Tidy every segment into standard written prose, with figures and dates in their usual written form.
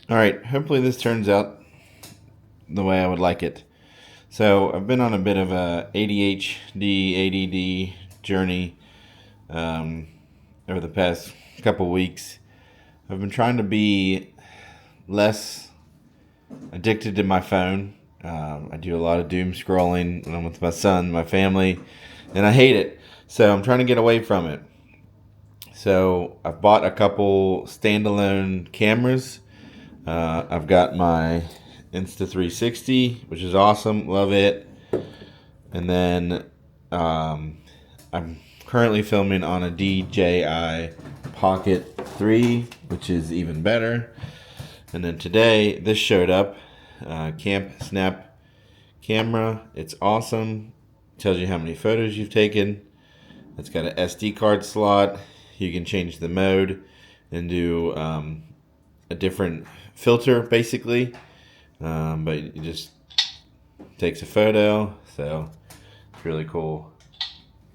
All right, hopefully this turns out the way I would like it. So I've been on a bit of a ADHD, ADD journey um, over the past couple weeks. I've been trying to be less addicted to my phone. I do a lot of doom scrolling when I'm with my son, my family, and I hate it. So I'm trying to get away from it. So I've bought a couple standalone cameras. I've got my Insta360, which is awesome. Love it. And then I'm currently filming on a DJI Pocket 3, which is even better. And then today, this showed up. Camp Snap camera. It's awesome. Tells you how many photos you've taken. It's got an SD card slot. You can change the mode and do a different filter, basically. But it just takes a photo. So it's really cool.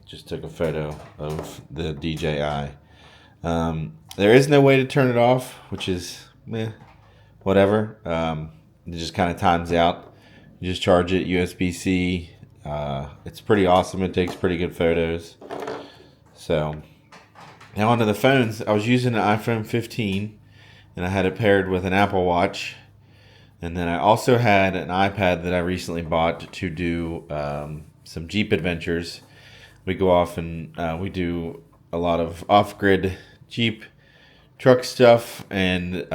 Just took a photo of the DJI. There is no way to turn it off, which is whatever. It just kind of times out. You just charge it USB-C. It's pretty awesome. It takes pretty good photos. So now onto the phones. I was using an iPhone 15 and I had it paired with an Apple Watch. And then I also had an iPad that I recently bought to do some Jeep adventures. We go off and we do a lot of off-grid Jeep truck stuff, and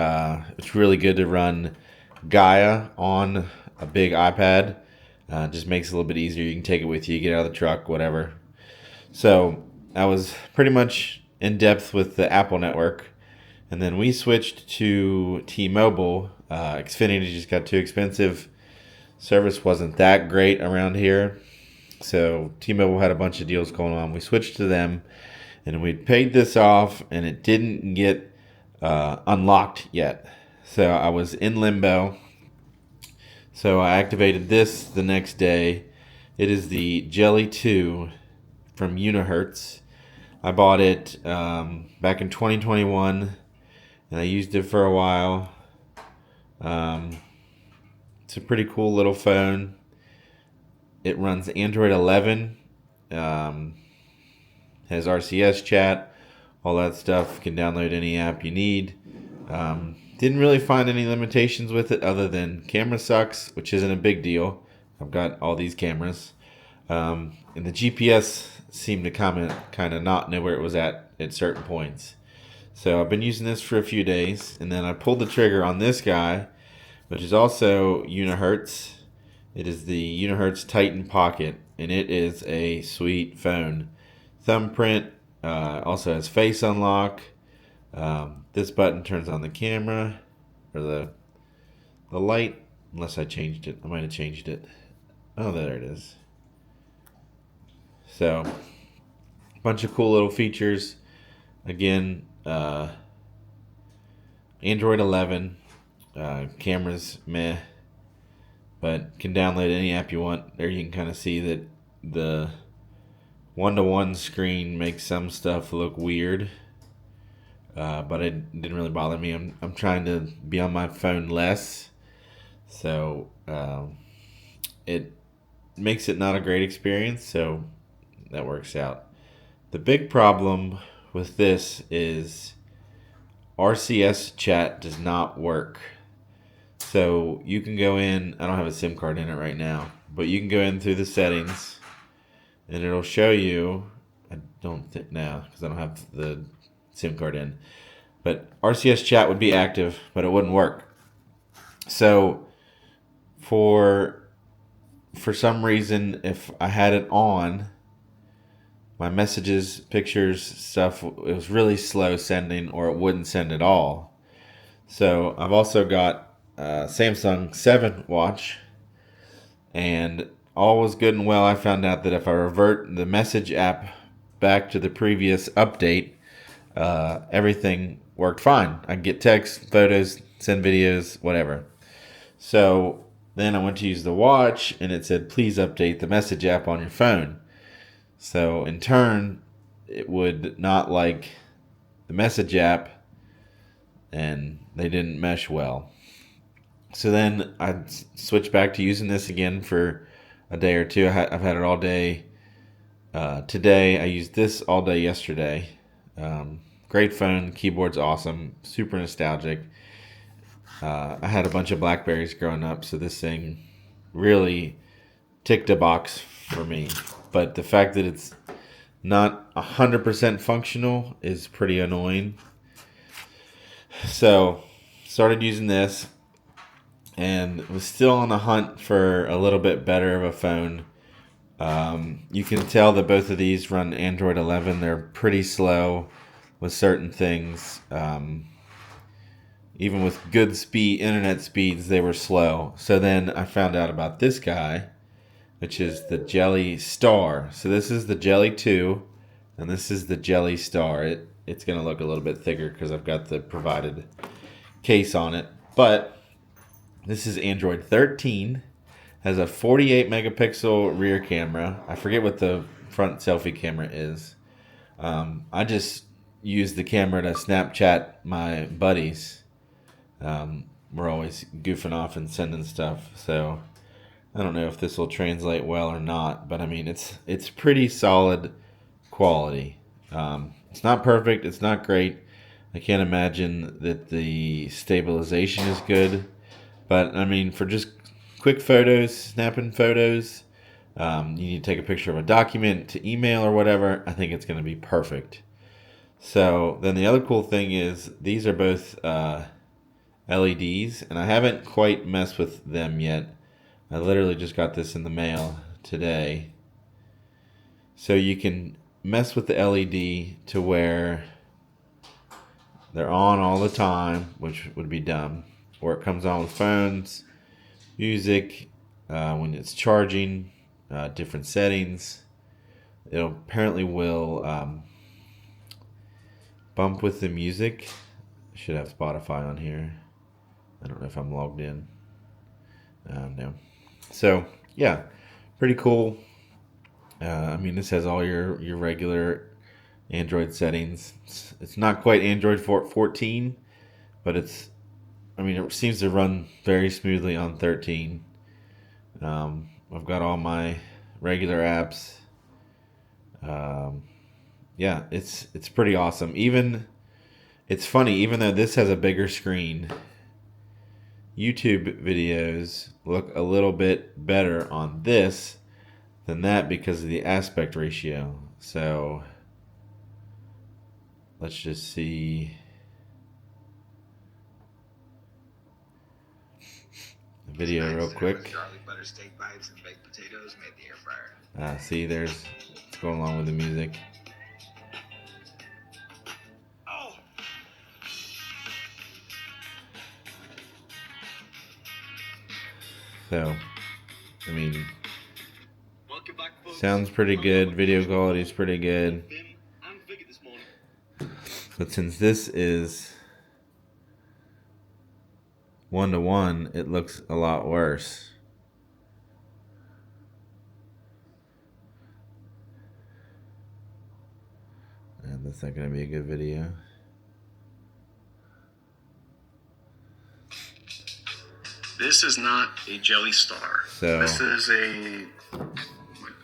it's really good to run Gaia on a big iPad. Just makes it a little bit easier. You can take it with you, get out of the truck, whatever. So I was pretty much in depth with the Apple network, and then we switched to T-Mobile. Xfinity just got too expensive. Service wasn't that great around here, so T-Mobile had a bunch of deals going on. We switched to them, and we paid this off, and it didn't get unlocked yet. So I was in limbo. So I activated this the next day. It is the Jelly 2 from Unihertz. I bought it back in 2021, and I used it for a while. It's a pretty cool little phone. It runs Android 11, has RCS chat, all that stuff. Can download any app you need. Didn't really find any limitations with it other than camera sucks, which isn't a big deal. I've got all these cameras. And the GPS seemed to kind of not know where it was at certain points. So I've been using this for a few days, and then I pulled the trigger on this guy, which is also Unihertz. It is the Unihertz Titan Pocket, and it is a sweet phone. Thumbprint, also has face unlock. This button turns on the camera, or the light, unless I changed it. I might have changed it. Oh, there it is. So, a bunch of cool little features. Again, Android 11, cameras meh, but can download any app you want. There you can kind of see that the one-to-one screen makes some stuff look weird, but it didn't really bother me. I'm trying to be on my phone less, so it makes it not a great experience, so that works out. The big problem with this is RCS chat does not work. So you can go in, I don't have a SIM card in it right now, but you can go in through the settings and it'll show you, I don't think now because I don't have the SIM card in, but RCS chat would be active, but it wouldn't work. So for some reason, if I had it on, my messages, pictures, stuff, it was really slow sending, or it wouldn't send at all. So I've also got a Samsung 7 watch, and all was good and well. I found out that if I revert the message app back to the previous update, everything worked fine. I could get texts, photos, send videos, whatever. So then I went to use the watch, and it said, please update the message app on your phone. So in turn, it would not like the message app, and they didn't mesh well. So then I switched back to using this again for a day or two. I've had it all day today. I used this all day yesterday. Great phone, keyboard's awesome, super nostalgic. I had a bunch of Blackberries growing up, so this thing really ticked a box for me. But the fact that it's not 100% functional is pretty annoying. So started using this and was still on the hunt for a little bit better of a phone. You can tell that both of these run Android 11. They're pretty slow with certain things. Even with good internet speeds, they were slow. So then I found out about this guy, which is the Jelly Star. So this is the Jelly 2, and this is the Jelly Star. It's going to look a little bit thicker because I've got the provided case on it. But this is Android 13. Has a 48 megapixel rear camera. I forget what the front selfie camera is. I just use the camera to Snapchat my buddies. We're always goofing off and sending stuff. So I don't know if this will translate well or not. But I mean, it's pretty solid quality. It's not perfect. It's not great. I can't imagine that the stabilization is good. But I mean, for just quick photos, snapping photos, you need to take a picture of a document to email or whatever, I think it's going to be perfect. So then the other cool thing is these are both LEDs, and I haven't quite messed with them yet. I literally just got this in the mail today. So you can mess with the LED to where they're on all the time, which would be dumb. Or it comes on with phones, music, when it's charging, different settings. It apparently will bump with the music. I should have Spotify on here. I don't know if I'm logged in. No. So, yeah, pretty cool. I mean, this has all your regular Android settings. It's not quite Android 14, but it seems to run very smoothly on 13. I've got all my regular apps. Yeah, it's pretty awesome. It's funny, even though this has a bigger screen, YouTube videos look a little bit better on this than that because of the aspect ratio. So let's just see the video real quick. See, there's it's going along with the music. So, I mean, sounds pretty good. Video quality is pretty good. But since this is 1:1, it looks a lot worse. And that's not going to be a good video. This is not a Jelly Star. So this is a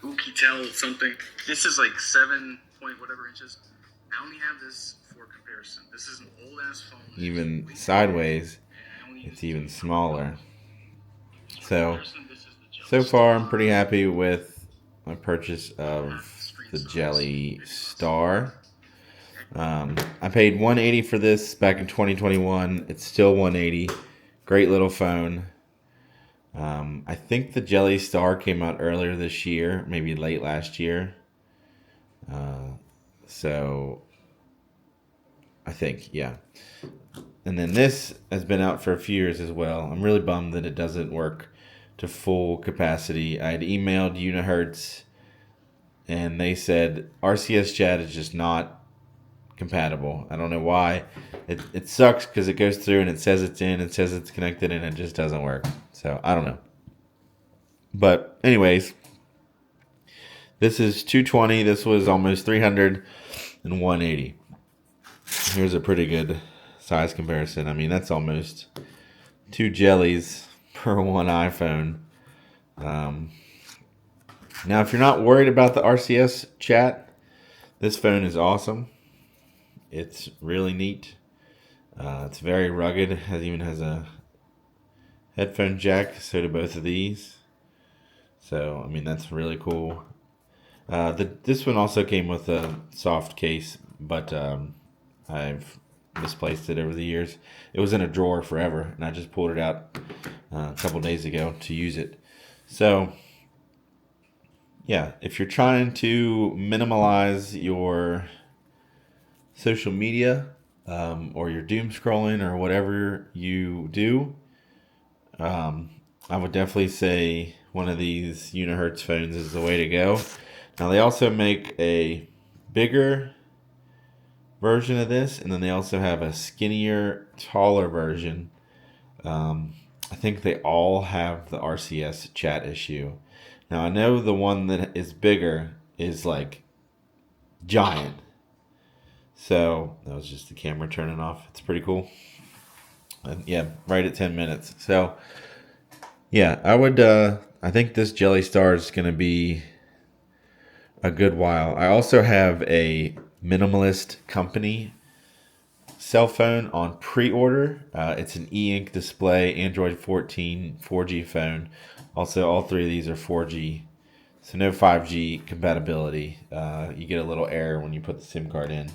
Ukitel something. This is like 7 point whatever inches. I only have this for comparison. This is an old ass phone. Even sideways, it's even smaller. So far I'm pretty happy with my purchase of the Jelly Star. I paid $180 for this back in 2021. It's still $180. Great little phone. I think the Jelly Star came out earlier this year, maybe late last year. So I think, yeah. And then this has been out for a few years as well. I'm really bummed that it doesn't work to full capacity. I had emailed Unihertz, and they said RCS chat is just not compatible. I don't know why. It sucks because it goes through and it says it's in, it says it's connected, and it just doesn't work. So I don't know. But anyways, this is 220. This was almost 300 and 180. Here's a pretty good size comparison. I mean, that's almost 2 jellies per one iPhone. Now, if you're not worried about the RCS chat, this phone is awesome. It's really neat. It's very rugged. It even has a headphone jack, so do both of these. So, I mean, that's really cool. This one also came with a soft case, but I've misplaced it over the years. It was in a drawer forever, and I just pulled it out a couple days ago to use it. So, yeah, if you're trying to minimalize your social media or your doom scrolling or whatever you do, I would definitely say one of these Unihertz phones is the way to go. Now, they also make a bigger version of this, and then they also have a skinnier, taller version. I think they all have the RCS chat issue. Now, I know the one that is bigger is like giant. So, that was just the camera turning off. It's pretty cool. And yeah, right at 10 minutes. So, yeah, I think this Jelly Star is going to be a good while. I also have a Minimalist Company cell phone on pre-order. It's an e-ink display, Android 14, 4G phone. Also, all three of these are 4G, so no 5G compatibility. You get a little error when you put the SIM card in.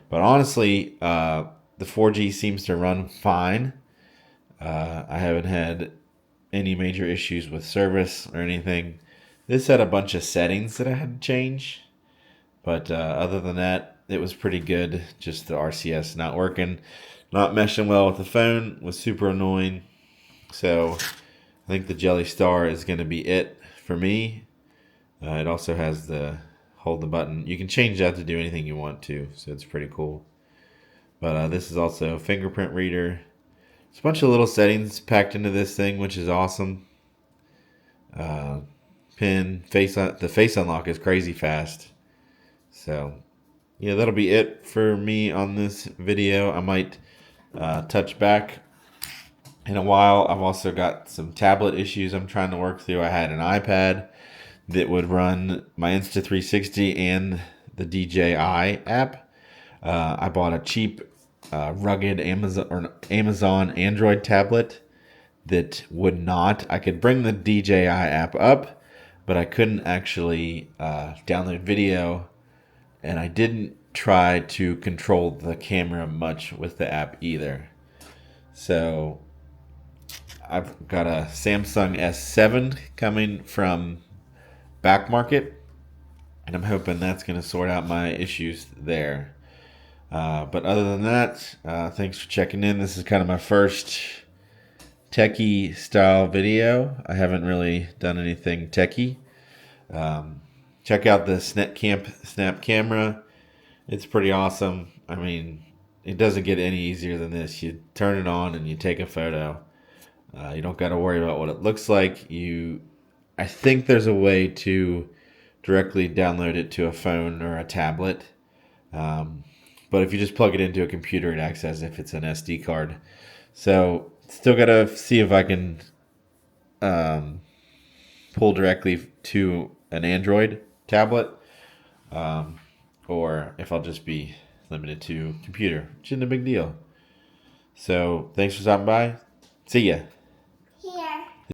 But honestly, the 4G seems to run fine. I haven't had any major issues with service or anything. This had a bunch of settings that I had to change. But other than that, it was pretty good. Just the RCS not working, not meshing well with the phone was super annoying. So I think the Jelly Star is going to be it for me. It also has the hold the button. You can change that to do anything you want to, so it's pretty cool. But this is also a fingerprint reader. There's a bunch of little settings packed into this thing, which is awesome. The face unlock is crazy fast. So, yeah, that'll be it for me on this video. I might touch back in a while. I've also got some tablet issues I'm trying to work through. I had an iPad that would run my Insta360 and the DJI app. I bought a cheap, rugged Amazon Android tablet that would not. I could bring the DJI app up, but I couldn't actually download video, and I didn't try to control the camera much with the app either. So I've got a Samsung S7 coming from Back Market, and I'm hoping that's going to sort out my issues there. But other than that, thanks for checking in. This is kind of my first techie style video. I haven't really done anything techie. Check out the Snap camera. It's pretty awesome. I mean, it doesn't get any easier than this. You turn it on and you take a photo. You don't got to worry about what it looks like. I think there's a way to directly download it to a phone or a tablet. But if you just plug it into a computer, it acts as if it's an SD card. So still got to see if I can pull directly to an Android tablet, or if I'll just be limited to computer, which isn't a big deal. So thanks for stopping by. See ya.